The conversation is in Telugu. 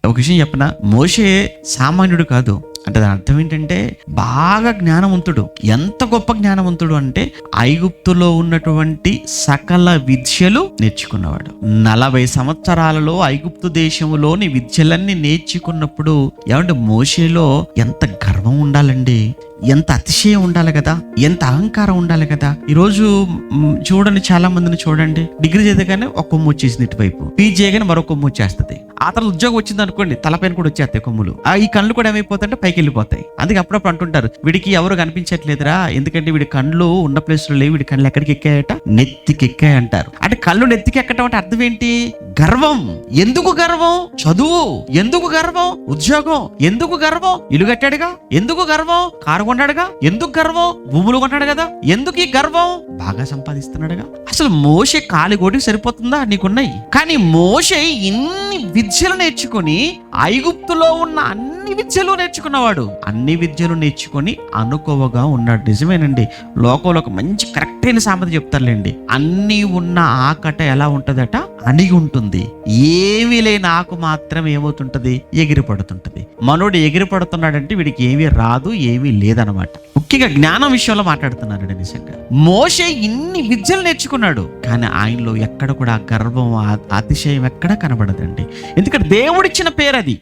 ఒక విషయం చెప్పనా, మోషే సామాన్యుడు కాదు. అంటే దాని అర్థం ఏంటంటే బాగా జ్ఞానవంతుడు. ఎంత గొప్ప జ్ఞానవంతుడు అంటే ఐగుప్తులో ఉన్నటువంటి సకల విద్యలు నేర్చుకున్నవాడు. 40 సంవత్సరాలలో ఐగుప్తు దేశంలోని విద్యలన్నీ నేర్చుకున్నప్పుడు ఏమంటే మోషేలో ఎంత గర్వం ఉండాలండి, ఎంత అతిశయం ఉండాలి కదా, ఎంత అహంకారం ఉండాలి కదా. ఈరోజు చూడండి, చాలా మందిని చూడండి, డిగ్రీ చదివగానే ఒక కొమ్ము వచ్చేసింది ఇటువైపు, పీజీ చేయగానే మరో కొమ్ము వచ్చేస్తుంది. ఆ తర్వాత ఉద్యోగం వచ్చింది అనుకోండి, తలపైన కూడా వచ్చేస్తాయి కొమ్ములు. ఈ కళ్ళు కూడా ఏమైపోతాయంటే పైకి వెళ్ళిపోతాయి. అందుకే అప్పుడప్పుడు అంటుంటారు, వీడికి ఎవరు కనిపించట్లేదురా, ఎందుకంటే వీడి కళ్ళు ఉన్న ప్లేస్ లో లేవు, వీడి కళ్ళు ఎక్కడికి ఎక్కాయట, నెత్తికి ఎక్కాయి అంటారు. అంటే కళ్ళు నెత్తికి ఎక్కడం అంటే అర్థం ఏంటి? గర్వం. ఎందుకు గర్వం? చదువు. ఎందుకు గర్వం? ఉద్యోగం. ఎందుకు గర్వం? ఇల్లు కట్టాడుగా. ఎందుకు గర్వం? కారు కొన్నాడుగా. ఎందుకు గర్వం? భూములు కొన్నాడు కదా. ఎందుకు ఈ గర్వం? బాగా సంపాదిస్తున్నాడుగా. అసలు మోషే కాలిగోటికి సరిపోతుందా నీకున్నాయి? కానీ మోషే ఇన్ని విద్యలు నేర్చుకుని ఐగుప్తులో ఉన్న అన్ని విద్యలు నేర్చుకున్నవాడు. అన్ని విద్యలు నేర్చుకొని అనుకోవగా ఉన్నాడు. నిజమేనండి, లోకంలో ఒక మంచి కరెక్ట్ అయిన సామెత చెప్తారులేండి, అన్నీ ఉన్న ఆకట ఎలా ఉంటదట, అణిగి ఉంటుంది. ఏమీ లేని ఆకు మాత్రం ఏమవుతుంటది, ఎగిరి పడుతుంటది. మనోడు ఎగిరి పడుతున్నాడంటే వీడికి ఏమీ రాదు, ఏమీ లేదనమాట. ముఖ్యంగా జ్ఞానం విషయంలో మాట్లాడుతున్నారండి. నిజంగా మోషే ఇన్ని విద్యలు నేర్చుకున్నాడు, కానీ ఆయనలో ఎక్కడ కూడా గర్వం, అతిశయం ఎక్కడ కనబడదండి. ఎందుకంటే దేవుడిచ్చిన పేరు అది.